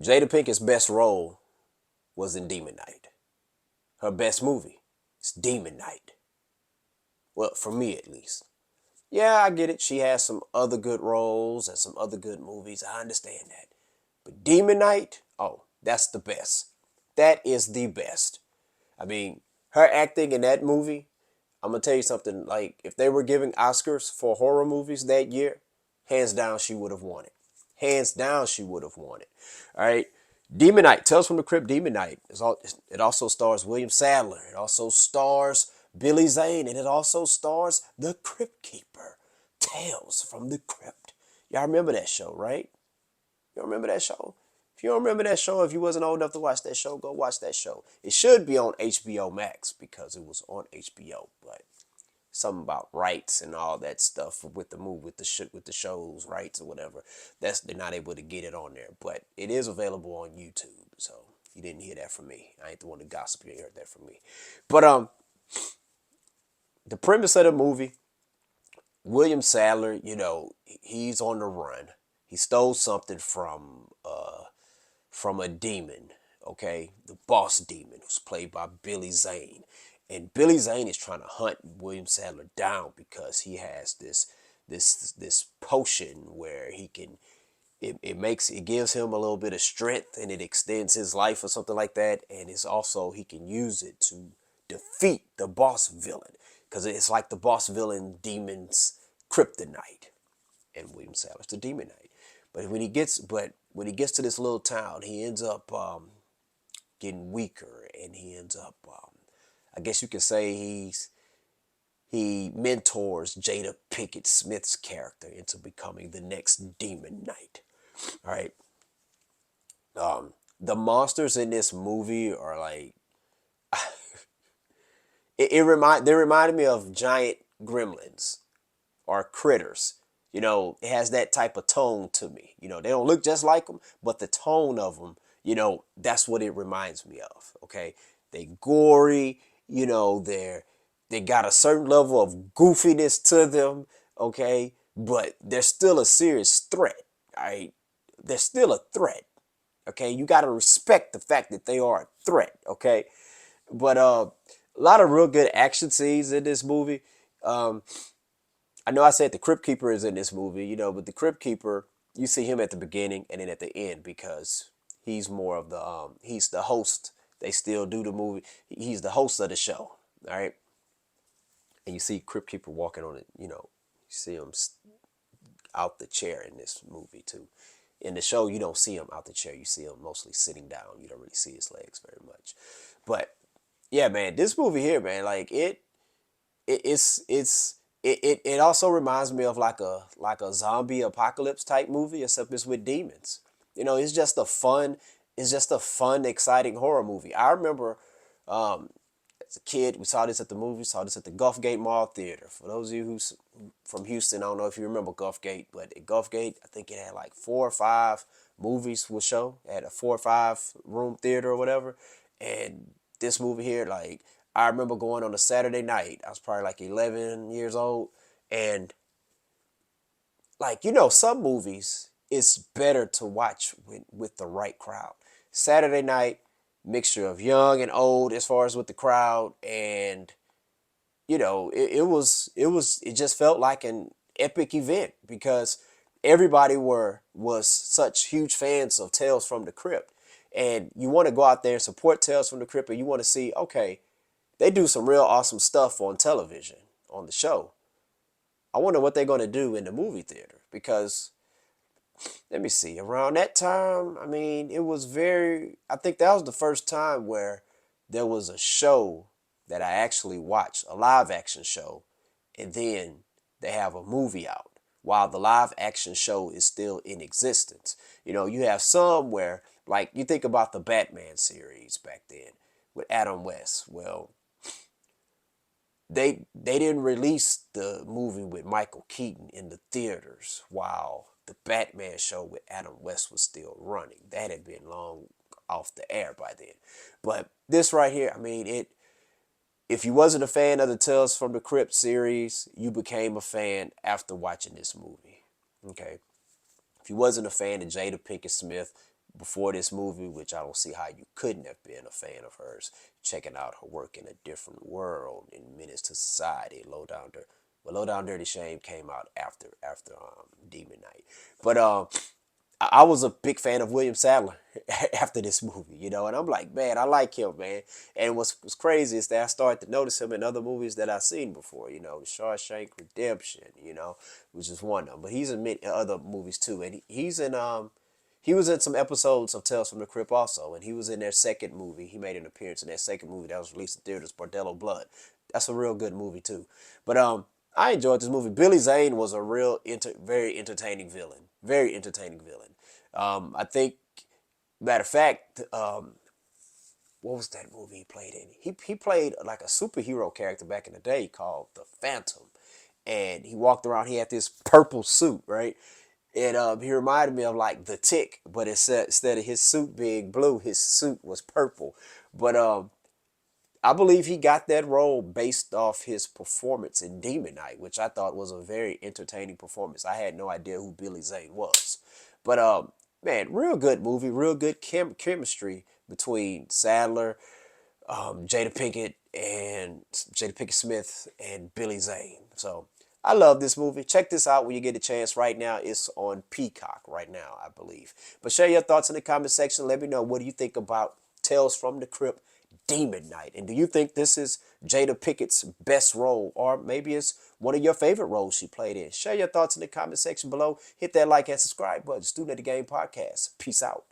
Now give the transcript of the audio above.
Jada Pinkett's best role was in Demon Knight. Her best movie is Demon Knight. Well, for me at least. Yeah, I get it. She has some other good roles and some other good movies. I understand that. But Demon Knight, oh, that's the best. That is the best. I mean, her acting in that movie, I'm gonna tell you something. Like, if they were giving Oscars for horror movies that year, hands down, she would have won it. Hands down, she would have won it. All right. Demon Knight, Tales from the Crypt, Demon Knight. It also stars William Sadler. It also stars Billy Zane. And it also stars the Crypt Keeper. Tales from the Crypt. Y'all remember that show, right? You remember that show? If you don't remember that show, if you wasn't old enough to watch that show, go watch that show. It should be on HBO Max because it was on HBO, but something about rights and all that stuff with the move with the shows rights or whatever. They're not able to get it on there, but it is available on YouTube. So you didn't hear that from me. I ain't the one to gossip. You ain't heard that from me. But the premise of the movie, William Sadler, he's on the run. He stole something from a demon, okay? The boss demon, who's played by Billy Zane. And Billy Zane is trying to hunt William Sadler down because he has this potion where he can it gives him a little bit of strength and it extends his life or something like that. And it's also he can use it to defeat the boss villain. Because it's like the boss villain demon's kryptonite. And William Sadler's the demon knight. But when he gets to this little town, he ends up getting weaker, and he ends up, I guess you could say he mentors Jada Pinkett Smith's character into becoming the next Demon Knight. All right. The monsters in this movie are like they reminded me of giant gremlins or critters. It has that type of tone to me. They don't look just like them, but the tone of them, that's what it reminds me of. Okay, they gory. They got a certain level of goofiness to them. Okay, but they're still a serious threat. All right, they're still a threat. Okay, you got to respect the fact that they are a threat. Okay, but a lot of real good action scenes in this movie. Um, I know I said the Crypt Keeper is in this movie, but the Crypt Keeper, you see him at the beginning and then at the end because he's more of he's the host. They still do the movie. He's the host of the show, all right? And you see Crypt Keeper walking on it, you see him out the chair in this movie too. In the show, you don't see him out the chair. You see him mostly sitting down. You don't really see his legs very much. But yeah, man, this movie here, man, like it also reminds me of like a zombie apocalypse type movie, except it's with demons. It's just a fun, exciting horror movie. I remember as a kid, we saw this at the movie, saw this at the Gulfgate Mall Theater. For those of you who's from Houston, I don't know if you remember Gulfgate, but at Gulfgate, I think it had like 4 or 5 movies would show. It had a 4 or 5 room theater or whatever. And this movie here, like, I remember going on a Saturday night. I was probably like 11 years old. And, like, some movies it's better to watch with the right crowd. Saturday night, mixture of young and old as far as with the crowd. And, it just felt like an epic event because everybody was such huge fans of Tales from the Crypt. And you want to go out there and support Tales from the Crypt, and you want to see, okay, they do some real awesome stuff on television, on the show. I wonder what they're going to do in the movie theater because let me see. Around that time, I mean, I think that was the first time where there was a show that I actually watched, a live action show, and then they have a movie out while the live action show is still in existence. You have some where, like, you think about the Batman series back then with Adam West. Well, they didn't release the movie with Michael Keaton in the theaters while the Batman show with Adam West was still running. That had been long off the air by then. But this right here, I mean, if you wasn't a fan of the Tales from the Crypt series, you became a fan after watching this movie. Okay. If you wasn't a fan of Jada Pinkett Smith, before this movie, which I don't see how you couldn't have been a fan of hers, checking out her work in A Different World, in Menace to Society, Low Down Dirty Shame came out after Demon Knight. But I was a big fan of William Sadler after this movie, and I'm like, man, I like him, man. And what's crazy is that I started to notice him in other movies that I've seen before, Shawshank Redemption, which is one of them. But he's in many other movies too, and he was in some episodes of Tales from the Crypt also, and he was in their second movie. He made an appearance in their second movie that was released in theaters, Bordello Blood. That's a real good movie too. But I enjoyed this movie. Billy Zane was a very entertaining villain. Very entertaining villain. I think, matter of fact, what was that movie he played in? He played like a superhero character back in the day called the Phantom, and he walked around. He had this purple suit, right? And he reminded me of like the Tick, but instead of his suit being blue, his suit was purple. But I believe he got that role based off his performance in Demon Knight, which I thought was a very entertaining performance. I had no idea who Billy Zane was. But man, real good movie, real good chemistry between Sadler, Jada Pinkett Smith and Billy Zane. So I love this movie. Check this out when you get a chance. Right now, it's on Peacock right now, I believe. But share your thoughts in the comment section. Let me know, what do you think about Tales from the Crypt Demon Knight? And do you think this is Jada Pinkett's best role? Or maybe it's one of your favorite roles she played in? Share your thoughts in the comment section below. Hit that like and subscribe button. Student of the Game Podcast. Peace out.